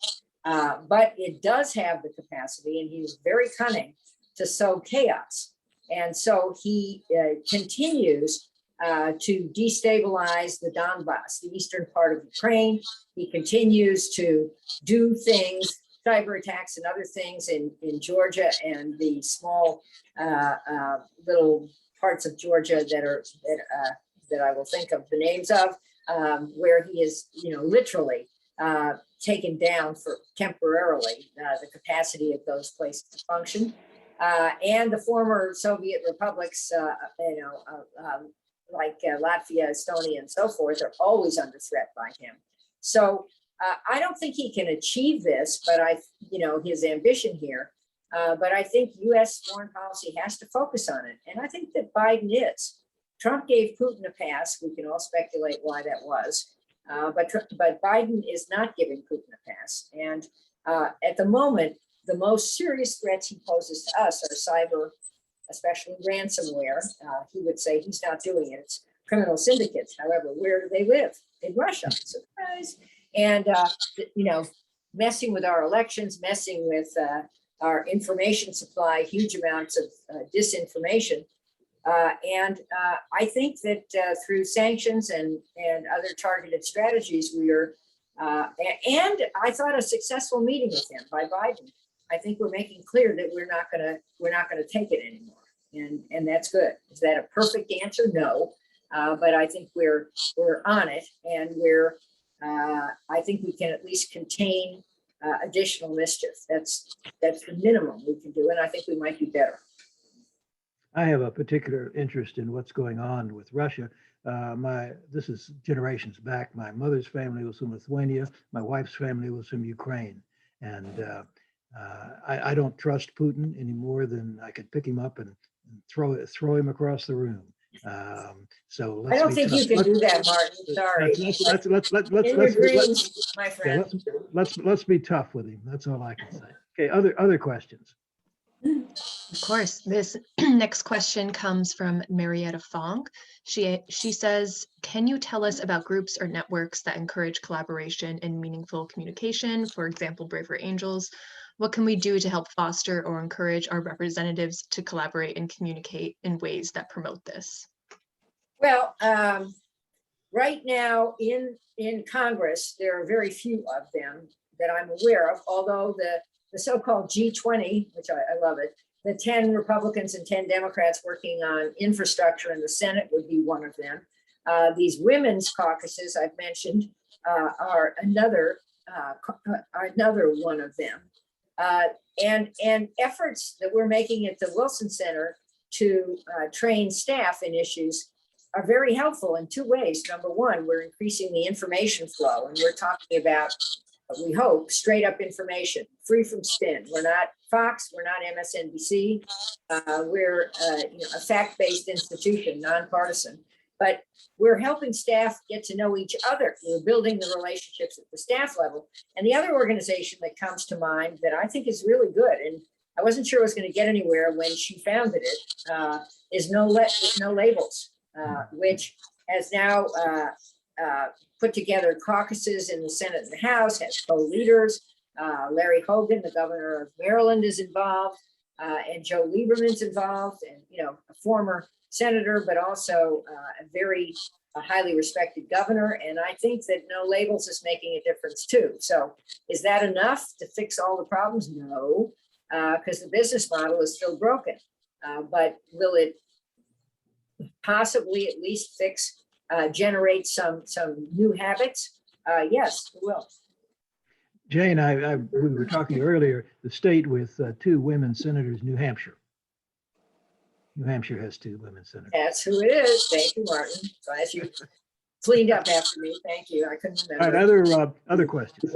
But it does have the capacity, and he's very cunning, to sow chaos. And so he continues to destabilize the Donbass, the eastern part of Ukraine. He continues to do things, cyber attacks and other things in Georgia and the small little parts of Georgia that I will think of the names of, where he is, literally taken down for temporarily the capacity of those places to function. And the former Soviet republics, like Latvia, Estonia, and so forth, are always under threat by him. So I don't think he can achieve this, but his ambition here. But I think U.S. foreign policy has to focus on it, and I think that Biden is Trump gave Putin a pass. We can all speculate why that was. But Biden is not giving Putin a pass. And at the moment, the most serious threats he poses to us are cyber, especially ransomware. He would say he's not doing it. It's criminal syndicates. However, where do they live? In Russia. Surprise. And, messing with our elections, messing with our information supply, huge amounts of disinformation. I think that through sanctions and other targeted strategies, we are, and I thought a successful meeting with him by Biden. I think we're making clear that we're not gonna take it anymore, and that's good. Is that a perfect answer? No, but I think we're on it, and I think we can at least contain additional mischief. That's the minimum we can do, and I think we might do better. I have a particular interest in what's going on with Russia. This is generations back. My mother's family was from Lithuania. My wife's family was from Ukraine. And I don't trust Putin any more than I could pick him up and throw him across the room. So let's I don't think you can do that, Martin. Sorry. In your dreams, my friend. Let's be tough with him. That's all I can say. Okay, other questions. Of course. This next question comes from Marietta Fong. She says, can you tell us about groups or networks that encourage collaboration and meaningful communication? For example, Braver Angels. What can we do to help foster or encourage our representatives to collaborate and communicate in ways that promote this? Well, right now in Congress, there are very few of them that I'm aware of, although the so-called G20, which I love it, the 10 Republicans and 10 Democrats working on infrastructure in the Senate would be one of them. These women's caucuses I've mentioned are another one of them. And efforts that we're making at the Wilson Center to train staff in issues are very helpful in two ways. Number one, we're increasing the information flow, and we're talking about, we hope, straight up information, free from spin. We're not Fox, we're not MSNBC. We're a fact-based institution, nonpartisan, but we're helping staff get to know each other. We're building the relationships at the staff level. And the other organization that comes to mind that I think is really good, and I wasn't sure it was going to get anywhere when she founded it, is No Labels, which has now put together caucuses in the Senate and the House, has co-leaders. Larry Hogan, the governor of Maryland, is involved, and Joe Lieberman's involved, and a former senator, but also a very highly respected governor. And I think that No Labels is making a difference too. So is that enough to fix all the problems? No, because the business model is still broken. But will it possibly at least generate some new habits? Yes, it will. Jane, we were talking earlier, the state with two women senators, New Hampshire. New Hampshire has two women senators. That's who it is. Thank you, Martin. Glad you cleaned up after me. Thank you. I couldn't remember. All right, other questions.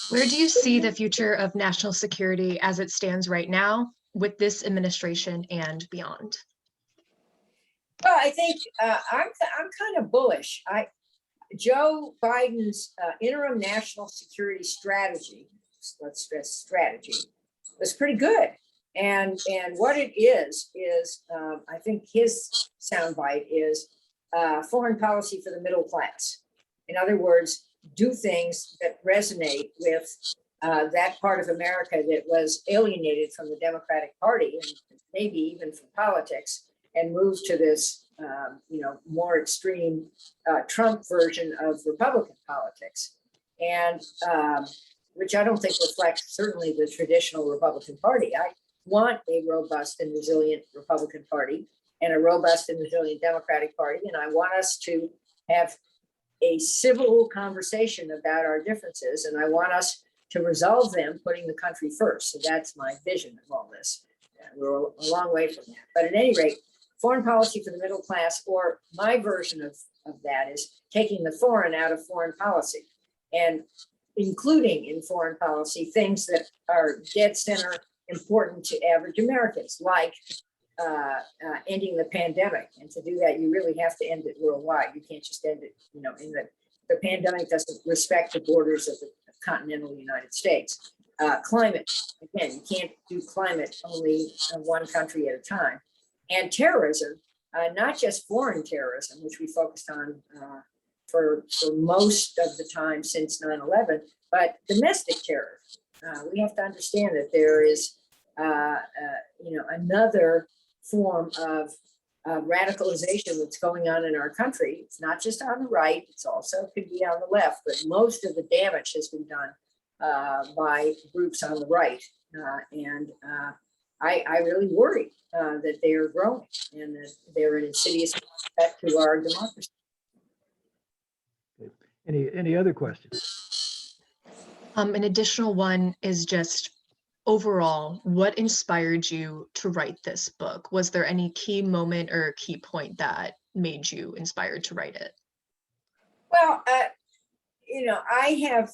Where do you see the future of national security as it stands right now with this administration and beyond? Well, I think I'm kind of bullish. Joe Biden's interim national security strategy, let's stress strategy, was pretty good. And what it is I think his soundbite is foreign policy for the middle class. In other words, do things that resonate with that part of America that was alienated from the Democratic Party and maybe even from politics, and move to this more extreme Trump version of Republican politics, and which I don't think reflects certainly the traditional Republican Party. I want a robust and resilient Republican Party and a robust and resilient Democratic Party, and I want us to have a civil conversation about our differences, and I want us to resolve them putting the country first. So that's my vision of all this. We're a long way from that. But at any rate, foreign policy for the middle class, or my version of that, is taking the foreign out of foreign policy and including in foreign policy things that are dead center important to average Americans, like ending the pandemic. And to do that, you really have to end it worldwide. You can't just end it, in the pandemic doesn't respect the borders of the continental United States. Climate, again, you can't do climate only one country at a time. And terrorism, not just foreign terrorism, which we focused on for most of the time since 9/11, but domestic terror. We have to understand that there is, another form of radicalization that's going on in our country. It's not just on the right; it's also could be on the left. But most of the damage has been done by groups on the right, and I really worry that they are growing and that they're an insidious threat to our democracy. Any other questions? An additional one is just overall, what inspired you to write this book? Was there any key moment or key point that made you inspired to write it? Well, I have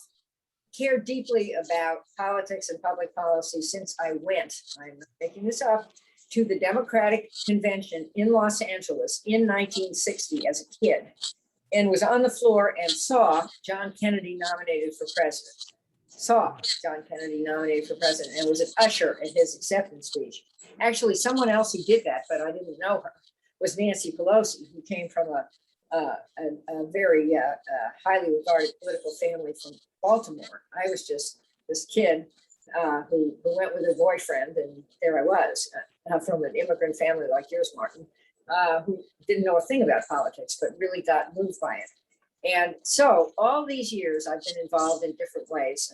cared deeply about politics and public policy since I went, I'm not making this up, to the Democratic Convention in Los Angeles in 1960 as a kid, and was on the floor and saw John Kennedy nominated for president. And was an usher at his acceptance speech. Actually, someone else who did that, but I didn't know her, was Nancy Pelosi, who came from a very highly regarded political family from Baltimore. I was just this kid who went with her boyfriend, and there I was from an immigrant family like yours, Martin, who didn't know a thing about politics, but really got moved by it. And so all these years I've been involved in different ways,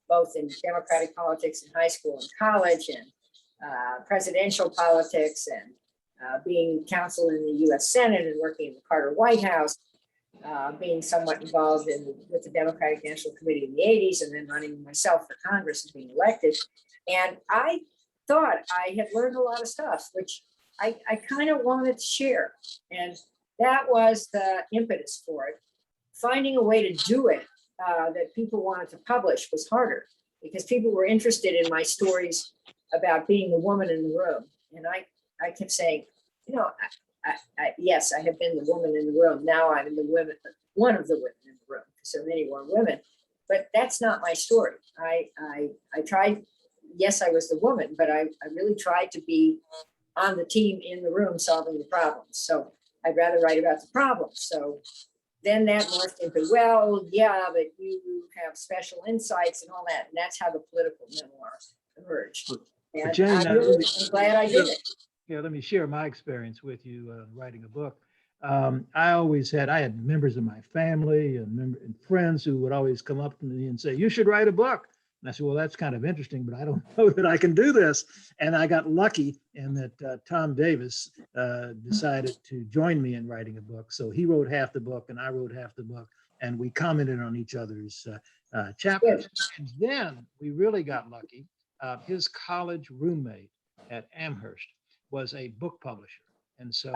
both in democratic politics in high school and college, and presidential politics, and being counsel in the U.S. Senate and working in the Carter White House, being somewhat involved with the Democratic National Committee in the 80s, and then running myself for Congress and being elected. And I thought I had learned a lot of stuff, which I kind of wanted to share. And that was the impetus for it. Finding a way to do it that people wanted to publish was harder, because people were interested in my stories about being the woman in the room. And I kept saying, yes, I have been the woman in the room. Now I'm one of the women in the room, because so many were women. But that's not my story. I tried, yes, I was the woman, but I really tried to be on the team in the room solving the problems. So I'd rather write about the problems. So then that morphed into, well, yeah, but you have special insights and all that. And that's how the political memoir emerged. And Jane, I'm glad I did it. Yeah, let me share my experience with you writing a book. I had members of my family and friends who would always come up to me and say, you should write a book. And I said, well, that's kind of interesting, but I don't know that I can do this. And I got lucky in that Tom Davis decided to join me in writing a book. So he wrote half the book and I wrote half the book, and we commented on each other's chapters. And then we really got lucky. His college roommate at Amherst was a book publisher. And so,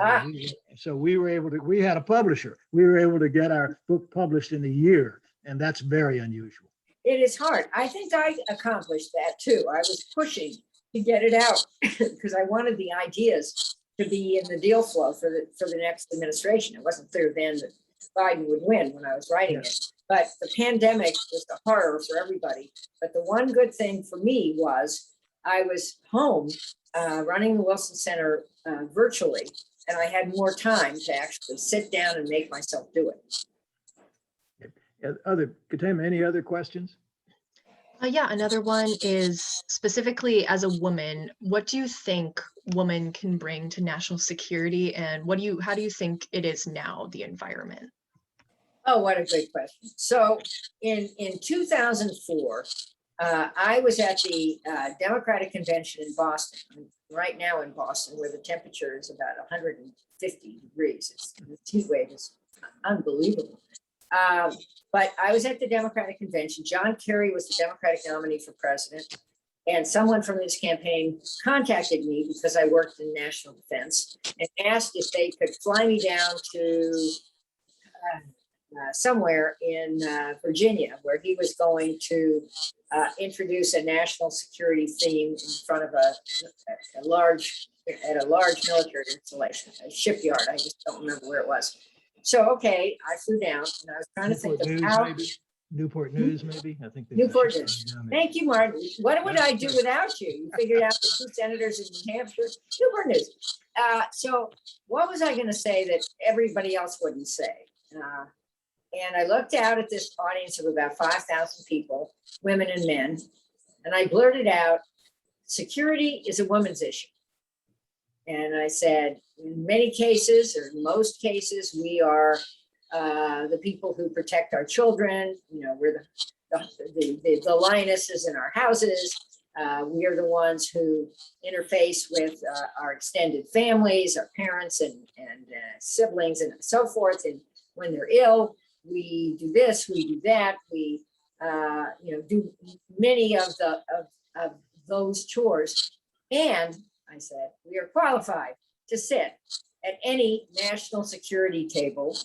we had a publisher. We were able to get our book published in a year, and that's very unusual. It is hard. I think I accomplished that too. I was pushing to get it out because I wanted the ideas to be in the deal flow for the next administration. It wasn't clear then that Biden would win when I was writing it. But the pandemic was a horror for everybody. But the one good thing for me was I was home running the Wilson Center virtually, and I had more time to actually sit down and make myself do it. Katema, any other questions? Yeah, another one is specifically as a woman, what do you think women can bring to national security, and how do you think it is now, the environment? Oh, what a great question. So in 2004, I was at the Democratic Convention in Boston. I'm right now in Boston, where the temperature is about 150 degrees. The heat wave is unbelievable. But I was at the Democratic Convention. John Kerry was the Democratic nominee for president. And someone from his campaign contacted me because I worked in national defense and asked if they could fly me down to somewhere in Virginia, where he was going to introduce a national security theme in front of a large military installation, a shipyard. I just don't remember where it was. So, okay, I flew down and I was trying to think of how. Newport News, maybe? I think. Newport News. Thank you, Martin. What would I do without you? You figured out the 2 senators in New Hampshire. Newport News. So what was I going to say that everybody else wouldn't say? And I looked out at this audience of about 5,000 people, women and men, and I blurted out, security is a woman's issue. And I said, in many cases, or in most cases, we are the people who protect our children. You know, we're the lionesses in our houses. We are the ones who interface with our extended families, our parents and siblings and so forth. And when they're ill, we do this, we do that. We, do many of those chores. And I said, we are qualified to sit at any national security table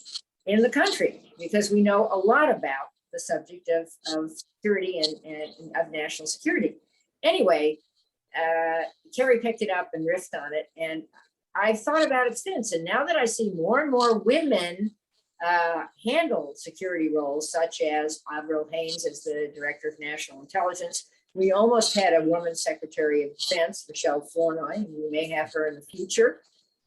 in the country because we know a lot about the subject of security and of national security. Anyway, Kerry picked it up and riffed on it. And I've thought about it since. And now that I see more and more women handle security roles, such as Avril Haines as the Director of National Intelligence. We almost had a woman Secretary of Defense, Michelle Flournoy, and we may have her in the future.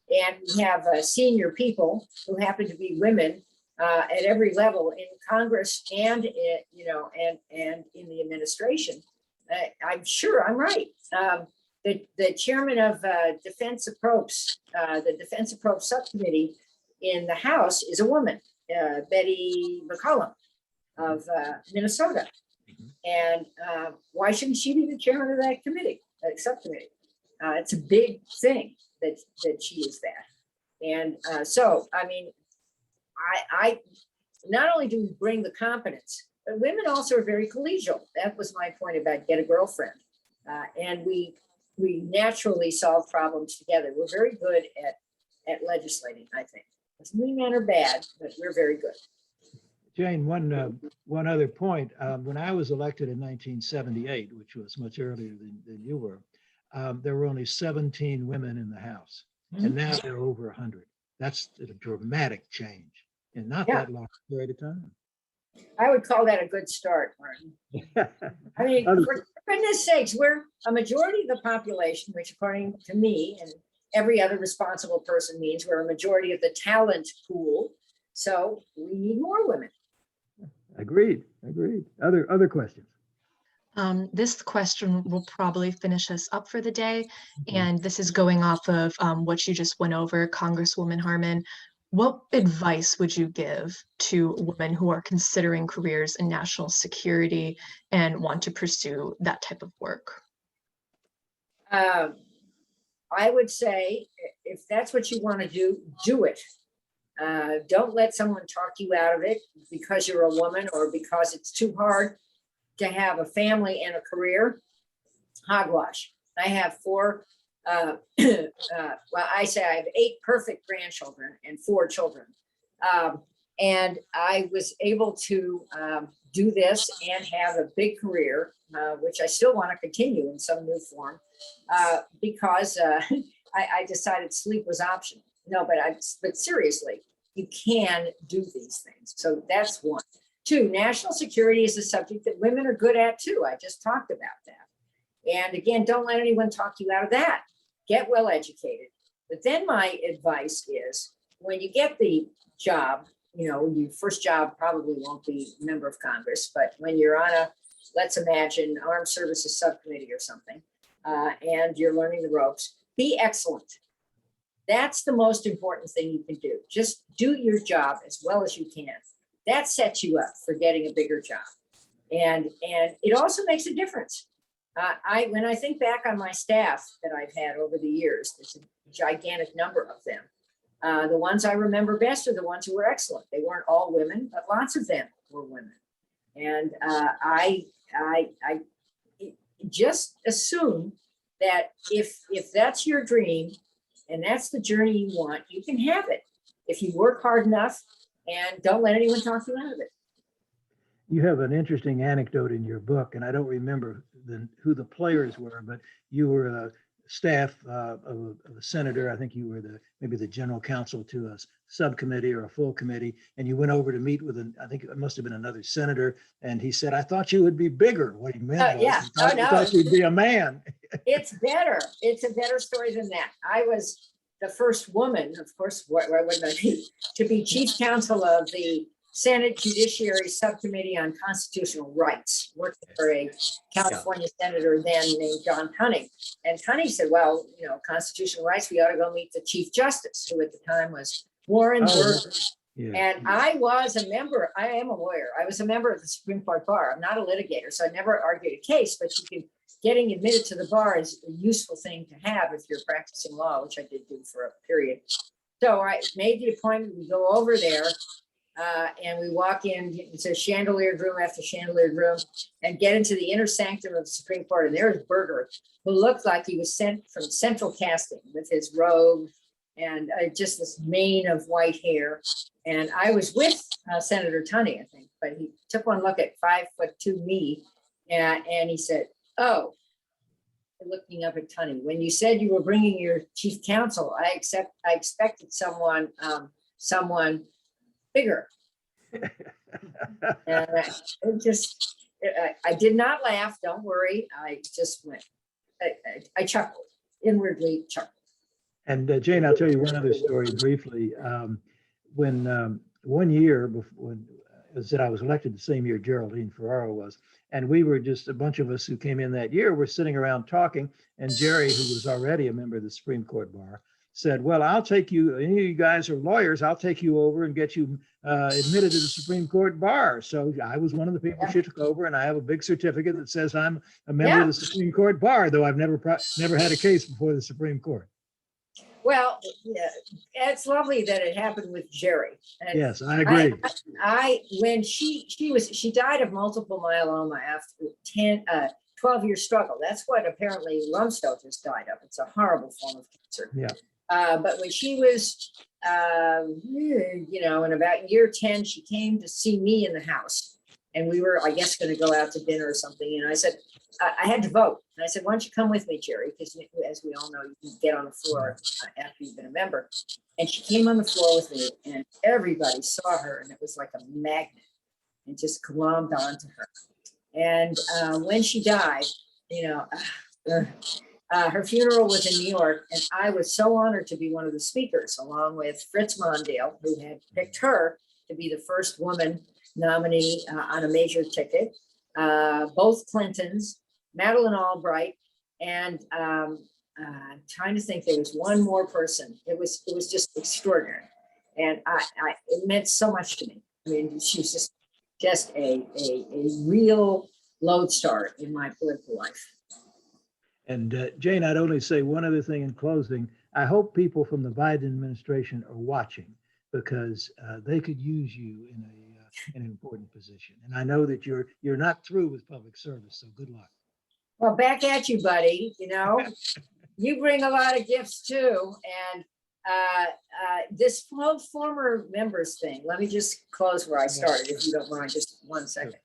And we have senior people who happen to be women at every level in Congress and in the administration. I'm sure I'm right. The chairman of Defense Approach, the Defense Approach Subcommittee in the House is a woman, Betty McCollum of Minnesota. And why shouldn't she be the chairman of that committee, that subcommittee? It's a big thing that she is that. And so, I mean, I not only do we bring the competence, but women also are very collegial. That was my point about get a girlfriend. And we naturally solve problems together. We're very good at legislating, I think. Doesn't mean men are bad, but we're very good. Jane, one other point. When I was elected in 1978, which was much earlier than you were, there were only 17 women in the House, and now there are over 100. That's a dramatic change in not that long period of time. I would call that a good start, Martin. I mean, for goodness sakes, we're a majority of the population, which according to me and every other responsible person means we're a majority of the talent pool. So we need more women. Agreed. Other questions? This question will probably finish us up for the day. And this is going off of what you just went over, Congresswoman Harman. What advice would you give to women who are considering careers in national security and want to pursue that type of work? I would say, if that's what you want to do, do it. Don't let someone talk you out of it because you're a woman or because it's too hard to have a family and a career. Hogwash. I have I say I have 8 perfect grandchildren and 4 children. And I was able to do this and have a big career, which I still want to continue in some new form, because I decided sleep was optional. No, but seriously, you can do these things. So that's one. 2, national security is a subject that women are good at too. I just talked about that. And again, don't let anyone talk you out of that. Get well educated. But then my advice is, when you get the job, your first job probably won't be a member of Congress, but when you're on let's imagine, armed services subcommittee or something, and you're learning the ropes, be excellent. That's the most important thing you can do. Just do your job as well as you can. That sets you up for getting a bigger job. And it also makes a difference. When I think back on my staff that I've had over the years, there's a gigantic number of them. The ones I remember best are the ones who were excellent. They weren't all women, but lots of them were women. And I just assume that if that's your dream and that's the journey you want, you can have it. If you work hard enough and don't let anyone talk you out of it. You have an interesting anecdote in your book, and I don't remember who the players were, but you were a staff of a senator. I think you were maybe the general counsel to a subcommittee or a full committee, and you went over to meet with I think it must have been another senator, and he said, "I thought you would be bigger." What he meant was, Yeah. he thought you'd be a man. It's better. It's a better story than that. I was the first woman, of course, why wouldn't I be, to be chief counsel of the Senate Judiciary Subcommittee on Constitutional Rights, working for a California senator then named John Cunning. And Cunning said, well, you know, constitutional rights, we ought to go meet the Chief Justice, who at the time was Warren Burger. Yeah. And I was a member, I am a lawyer. I was a member of the Supreme Court bar. I'm not a litigator, so I never argued a case, but getting admitted to the bar is a useful thing to have if you're practicing law, which I did do for a period. So I made the appointment, we go over there, and we walk in, it's a chandeliered room after chandeliered room, and get into the inner sanctum of the Supreme Court. And there's Berger, who looked like he was sent from central casting with his robe and just this mane of white hair. And I was with Senator Tunney, I think, but he took one look at 5'2" me, and he said, "Oh," looking up at Tunney, "when you said you were bringing your chief counsel, I expected someone bigger." And I did not laugh. Don't worry. I just went. I chuckled, inwardly chuckled. And Jane, I'll tell you one other story briefly. When 1 year before, I was elected the same year Geraldine Ferraro was, and we were just a bunch of us who came in that year were sitting around talking, and Jerry, who was already a member of the Supreme Court bar, said, "Well, I'll take you, any of you guys are lawyers, I'll take you over and get you admitted to the Supreme Court bar." So I was one of the people she took over, and I have a big certificate that says I'm a member of the Supreme Court bar, though I've never had a case before the Supreme Court. Well, yeah, it's lovely that it happened with Jerry. And yes, I agree. When she died of multiple myeloma after 12-year struggle. That's what apparently Lumsfeld died of. It's a horrible form of cancer. Yeah. But when she was, in about year 10, she came to see me in the house, and we were, I guess, going to go out to dinner or something. And I said, I had to vote. And I said, "Why don't you come with me, Jerry?" Because as we all know, you can get on the floor after you've been a member. And she came on the floor with me, and everybody saw her, and it was like a magnet, and just glommed onto her. And when she died, her funeral was in New York, and I was so honored to be one of the speakers, along with Fritz Mondale, who had picked her to be the first woman nominee on a major ticket, both Clintons, Madeleine Albright, and I'm trying to think, there was one more person. It was just extraordinary, and it meant so much to me. I mean, she was just a real lodestar in my political life. And Jane, I'd only say one other thing in closing. I hope people from the Biden administration are watching, because they could use you in an important position. And I know that you're not through with public service, so good luck. Well, back at you, buddy. You bring a lot of gifts too. And this former members thing, let me just close where I started, if you don't mind, just 1 second.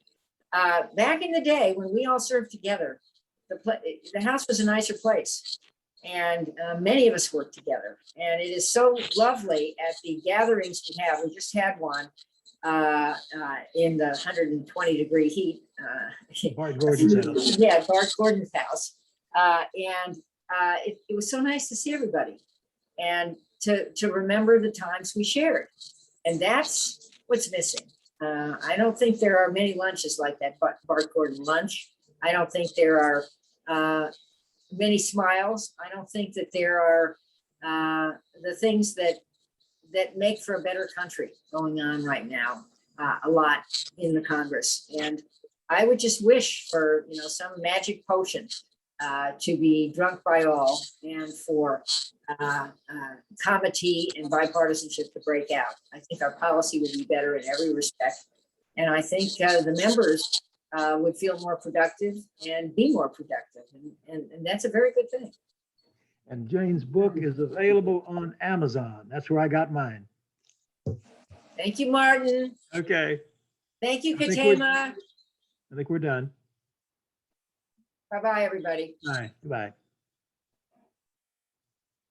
Back in the day when we all served together, the house was a nicer place, and many of us worked together. And it is so lovely at the gatherings we have. We just had one in the 120-degree heat. Bart Gordon's house. Yeah, Bart Gordon's house. And it was so nice to see everybody and to remember the times we shared. And that's what's missing. I don't think there are many lunches like that Bart Gordon lunch. I don't think there are many smiles. I don't think that there are the things that make for a better country going on right now, a lot in the Congress. And I would just wish for some magic potion to be drunk by all, and for comity and bipartisanship to break out. I think our policy would be better in every respect. And I think the members would feel more productive and be more productive. And that's a very good thing. And Jane's book is available on Amazon. That's where I got mine. Thank you, Martin. Okay, Thank you, I think we're- Katema. I think we're done. Bye-bye, everybody. Bye, goodbye.